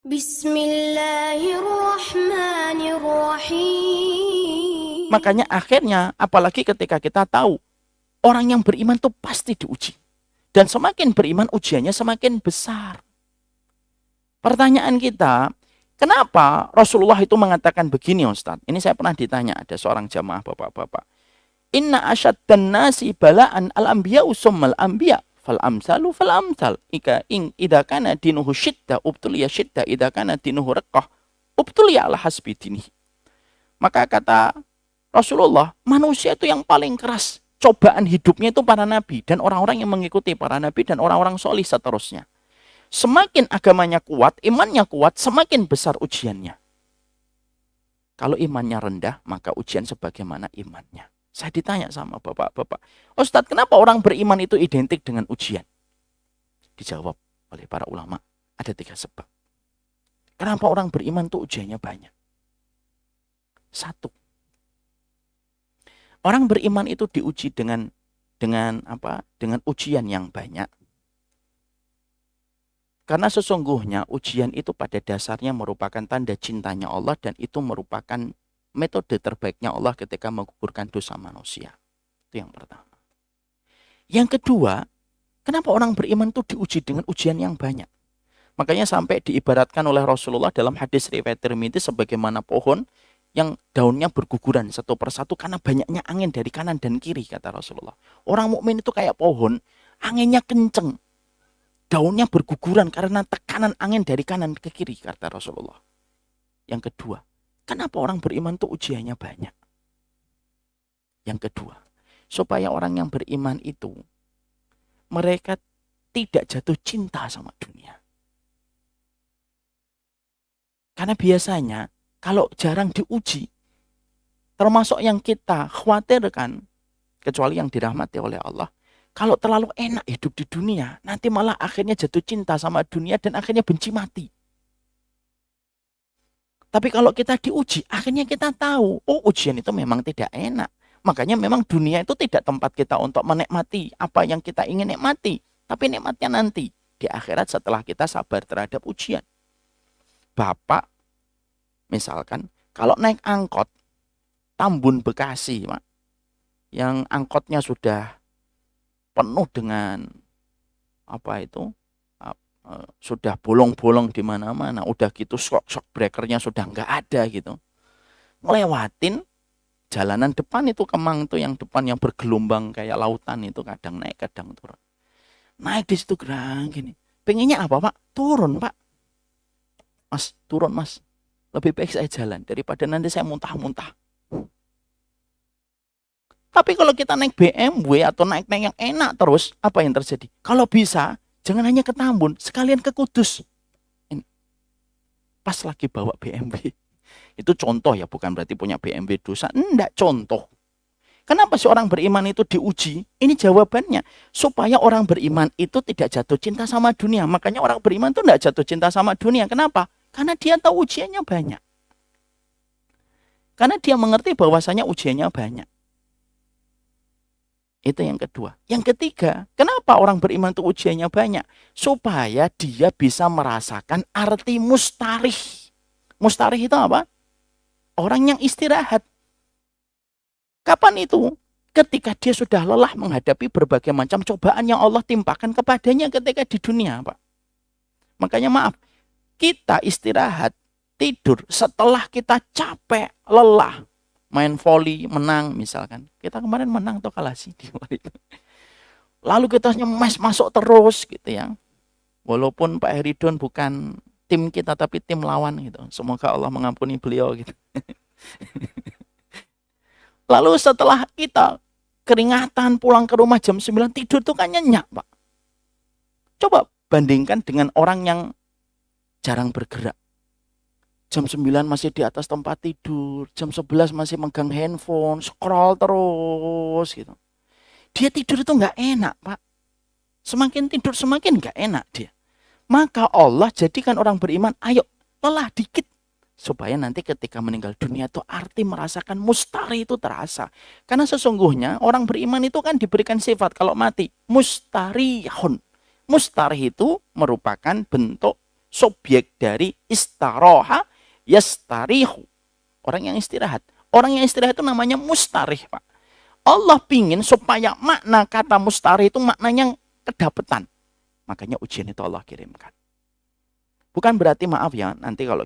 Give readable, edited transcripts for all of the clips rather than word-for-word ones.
Bismillahirrahmanirrahim. Makanya akhirnya, apalagi ketika kita tahu, orang yang beriman itu pasti diuji. Dan semakin beriman, ujiannya semakin besar. Pertanyaan kita, kenapa Rasulullah itu mengatakan begini, Ustadz? Ini saya pernah ditanya, ada seorang jamaah bapak-bapak. Inna asyaddan nasi bala'an al-anbiya'u summal anbiya' fal amsalu fal amsal. Idza kana dinuhu syiddah ubtuliya syiddah, idza kana dinuhu riqqah ubtuliya ala hasbi dinih. Maka kata Rasulullah, manusia itu yang paling keras cobaan hidupnya itu para nabi dan orang-orang yang mengikuti para nabi dan orang-orang solih seterusnya. Semakin agamanya kuat, imannya kuat, semakin besar ujiannya. Kalau imannya rendah, maka ujian sebagaimana imannya. Saya ditanya sama bapak-bapak, Ustadz, kenapa orang beriman itu identik dengan ujian? Dijawab oleh para ulama, ada 3 sebab. Kenapa orang beriman itu ujiannya banyak? 1, orang beriman itu diuji dengan ujian yang banyak. Karena sesungguhnya ujian itu pada dasarnya merupakan tanda cintanya Allah dan itu merupakan metode terbaiknya Allah ketika menggugurkan dosa manusia. Itu yang pertama. Yang kedua, kenapa orang beriman itu diuji dengan ujian yang banyak? Makanya sampai diibaratkan oleh Rasulullah dalam hadis riwayat Tirmidzi sebagaimana pohon yang daunnya berguguran satu persatu karena banyaknya angin dari kanan dan kiri, kata Rasulullah. Orang mukmin itu kayak pohon, anginnya kenceng, daunnya berguguran karena tekanan angin dari kanan ke kiri, kata Rasulullah. Yang kedua, kenapa orang beriman itu ujiannya banyak? Yang kedua, supaya orang yang beriman itu mereka tidak jatuh cinta sama dunia. Karena biasanya kalau jarang diuji, termasuk yang kita khawatirkan, kecuali yang dirahmati oleh Allah, kalau terlalu enak hidup di dunia, nanti malah akhirnya jatuh cinta sama dunia dan akhirnya benci mati. Tapi kalau kita diuji, akhirnya kita tahu, oh ujian itu memang tidak enak. Makanya memang dunia itu tidak tempat kita untuk menikmati apa yang kita ingin nikmati. Tapi nikmatnya nanti, di akhirat setelah kita sabar terhadap ujian. Bapak, misalkan, kalau naik angkot, Tambun Bekasi, Pak, yang angkotnya sudah penuh dengan sudah bolong-bolong di mana-mana, udah gitu shock breakernya sudah nggak ada gitu, ngelewatin jalanan depan itu, Kemang itu yang depan yang bergelombang kayak lautan itu, kadang naik kadang turun, naik di situ gerang gini, pengennya apa Pak? Turun Pak, Mas turun Mas, lebih baik saya jalan daripada nanti saya muntah-muntah. Tapi kalau kita naik BMW atau naik yang enak terus, apa yang terjadi? Kalau bisa, jangan hanya ke Tambun, sekalian ke Kudus. Pas lagi bawa BMW. Itu contoh ya, bukan berarti punya BMW dosa. Enggak, contoh. Kenapa seorang beriman itu diuji? Ini jawabannya. Supaya orang beriman itu tidak jatuh cinta sama dunia. Makanya orang beriman itu enggak jatuh cinta sama dunia. Kenapa? Karena dia tahu ujiannya banyak. Karena dia mengerti bahwasanya ujiannya banyak. Itu yang kedua. Yang ketiga, kenapa orang beriman itu ujiannya banyak? Supaya dia bisa merasakan arti mustarih. Mustarih itu apa? Orang yang istirahat. Kapan itu? Ketika dia sudah lelah menghadapi berbagai macam cobaan yang Allah timpakan kepadanya ketika di dunia, Pak. Makanya maaf, kita istirahat, tidur setelah kita capek, lelah, main voli, menang misalkan. Kita kemarin menang atau kalah sih di voli itu. Lalu kita nyemes masuk terus gitu ya. Walaupun Pak Heridon bukan tim kita tapi tim lawan gitu. Semoga Allah mengampuni beliau gitu. Lalu setelah kita keringatan pulang ke rumah jam 9 tidur tuh kan nyenyak, Pak. Coba bandingkan dengan orang yang jarang bergerak. Jam 9 masih di atas tempat tidur, jam 11 masih megang handphone, scroll terus gitu. Dia tidur itu nggak enak, Pak. Semakin tidur semakin nggak enak dia. Maka Allah jadikan orang beriman, ayo lelah dikit. Supaya nanti ketika meninggal dunia itu arti merasakan mustari itu terasa. Karena sesungguhnya orang beriman itu kan diberikan sifat kalau mati. Mustarihun. Mustari itu merupakan bentuk subjek dari istaroha yastarihu. Orang yang istirahat. Orang yang istirahat itu namanya mustarih, Pak. Allah pingin supaya makna kata mustarih itu maknanya kedapatan. Makanya ujian itu Allah kirimkan. Bukan berarti, maaf ya, nanti kalau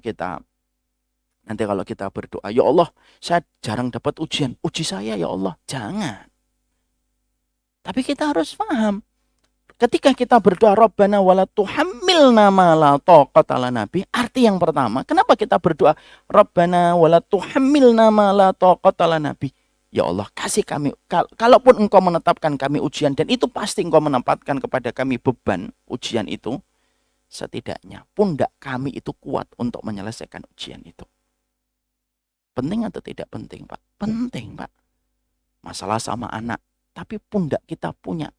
kita berdoa, ya Allah, saya jarang dapat ujian, uji saya ya Allah. Jangan. Tapi kita harus paham, ketika kita berdoa Rabbana wala tuhammilna ma la taqata lana bih, arti yang pertama, kenapa kita berdoa Rabbana wala tuhammilna ma la taqata lana bih? Ya Allah, kasih kami, kalaupun Engkau menetapkan kami ujian, dan itu pasti Engkau menempatkan kepada kami beban ujian itu, setidaknya pundak kami itu kuat untuk menyelesaikan ujian itu. Penting atau tidak penting, Pak? Penting, Pak. Masalah sama anak, tapi pundak kita punya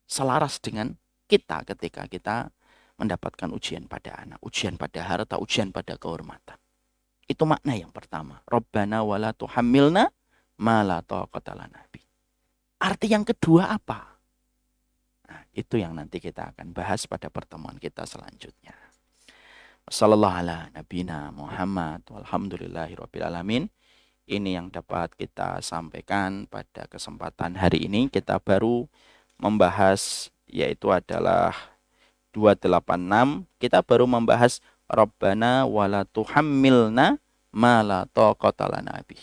selaras dengan kita ketika kita mendapatkan ujian pada anak, ujian pada harta, ujian pada kehormatan. Itu makna yang pertama. Rabbana wala tuhammilna ma la taqata lana bih. Arti yang kedua apa? Nah, itu yang nanti kita akan bahas pada pertemuan kita selanjutnya. Wassallallahu ala nabiyina Muhammad walhamdulillahirabbil alamin. Ini yang dapat kita sampaikan pada kesempatan hari ini. Kita baru membahas, yaitu adalah 286. Kita baru membahas Rabbana wala tuhammilna ma la taqata lana bih.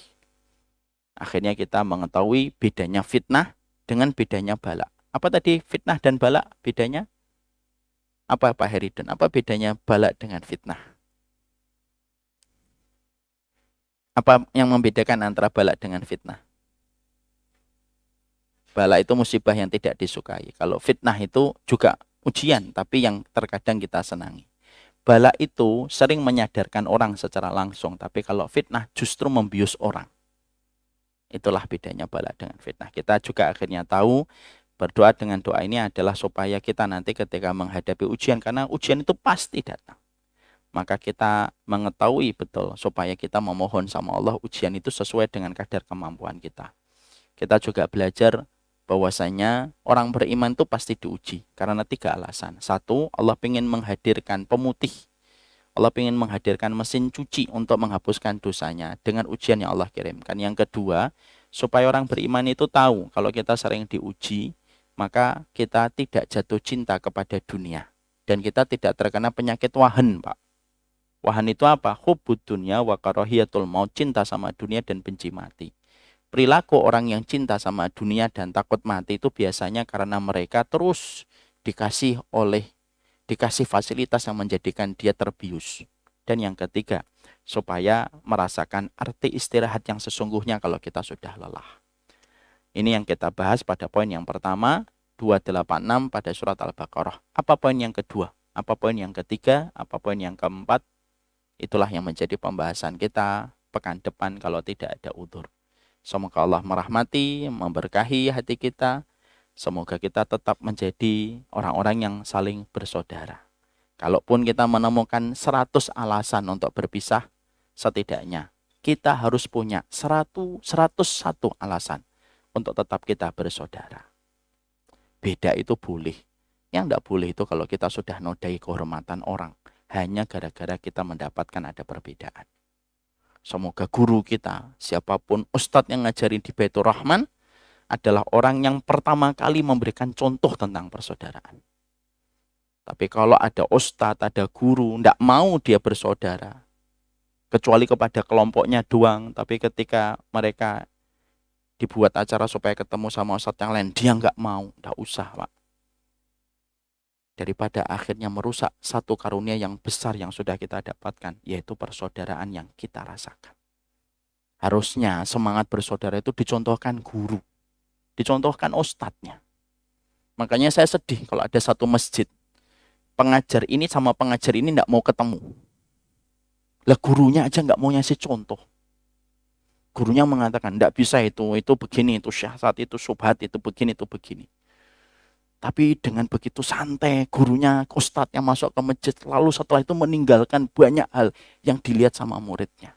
Akhirnya kita mengetahui bedanya fitnah dengan bedanya bala. Apa tadi fitnah dan bala bedanya? Apa Pak Heridun? Apa bedanya bala dengan fitnah? Apa yang membedakan antara bala dengan fitnah? Bala itu musibah yang tidak disukai. Kalau fitnah itu juga ujian, tapi yang terkadang kita senangi. Bala itu sering menyadarkan orang secara langsung, tapi kalau fitnah justru membius orang. Itulah bedanya bala dengan fitnah. Kita juga akhirnya tahu berdoa dengan doa ini adalah supaya kita nanti ketika menghadapi ujian, karena ujian itu pasti datang, maka kita mengetahui betul supaya kita memohon sama Allah ujian itu sesuai dengan kadar kemampuan kita. Kita juga belajar bahwasanya orang beriman itu pasti diuji karena 3 alasan. 1, Allah ingin menghadirkan pemutih. Allah ingin menghadirkan mesin cuci untuk menghapuskan dosanya dengan ujian yang Allah kirimkan. Yang kedua, supaya orang beriman itu tahu kalau kita sering diuji, maka kita tidak jatuh cinta kepada dunia. Dan kita tidak terkena penyakit wahan, Pak. Wahan itu apa? Hubbud dunya wa karahiyatul maut, cinta sama dunia dan benci mati. Perilaku orang yang cinta sama dunia dan takut mati itu biasanya karena mereka terus dikasih fasilitas yang menjadikan dia terbius. Dan yang ketiga, supaya merasakan arti istirahat yang sesungguhnya kalau kita sudah lelah. Ini yang kita bahas pada poin yang pertama, 286 pada surat Al-Baqarah. Apa poin yang kedua? Apa poin yang ketiga? Apa poin yang keempat? Itulah yang menjadi pembahasan kita pekan depan kalau tidak ada udzur. Semoga Allah merahmati, memberkahi hati kita. Semoga kita tetap menjadi orang-orang yang saling bersaudara. Kalaupun kita menemukan 100 alasan untuk berpisah, setidaknya kita harus punya 101 alasan untuk tetap kita bersaudara. Beda itu boleh. Yang tidak boleh itu kalau kita sudah nodai kehormatan orang, hanya gara-gara kita mendapatkan ada perbedaan. Semoga guru kita, siapapun ustadz yang ngajarin di Baitur Rahman, adalah orang yang pertama kali memberikan contoh tentang persaudaraan. Tapi kalau ada ustadz, ada guru, tidak mau dia bersaudara, kecuali kepada kelompoknya doang, tapi ketika mereka dibuat acara supaya ketemu sama ustadz yang lain, dia nggak mau, tidak usah, Pak. Daripada akhirnya merusak satu karunia yang besar yang sudah kita dapatkan, yaitu persaudaraan yang kita rasakan. Harusnya semangat bersaudara itu dicontohkan guru, dicontohkan ustadznya. Makanya saya sedih kalau ada satu masjid, pengajar ini sama pengajar ini tidak mau ketemu. Lah gurunya aja nggak mau ngasih contoh. Gurunya mengatakan, tidak bisa itu begini, itu syahsat, itu subhat, itu begini, itu begini. Tapi dengan begitu santai, gurunya, ustadznya masuk ke masjid, lalu setelah itu meninggalkan banyak hal yang dilihat sama muridnya.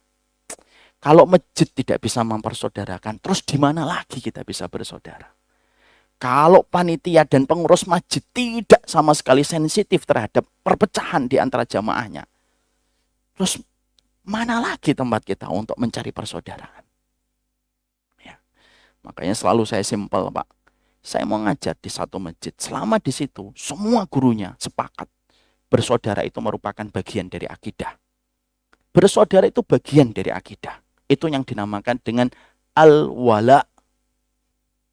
Kalau masjid tidak bisa mempersaudarakan, terus di mana lagi kita bisa bersaudara? Kalau panitia dan pengurus masjid tidak sama sekali sensitif terhadap perpecahan di antara jamaahnya, terus mana lagi tempat kita untuk mencari persaudaraan? Ya. Makanya selalu saya simpel, Pak. Saya mau ngajar di satu masjid. Selama di situ, semua gurunya sepakat. Bersaudara itu merupakan bagian dari akidah. Bersaudara itu bagian dari akidah. Itu yang dinamakan dengan al-wala.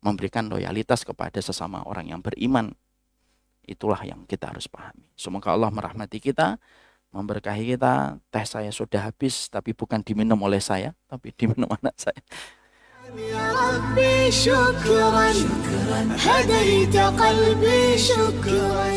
Memberikan loyalitas kepada sesama orang yang beriman. Itulah yang kita harus pahami. Semoga Allah merahmati kita, memberkahi kita. Teh saya sudah habis, tapi bukan diminum oleh saya, tapi diminum anak saya. يا ربي شكرا هديت قلبي شكرا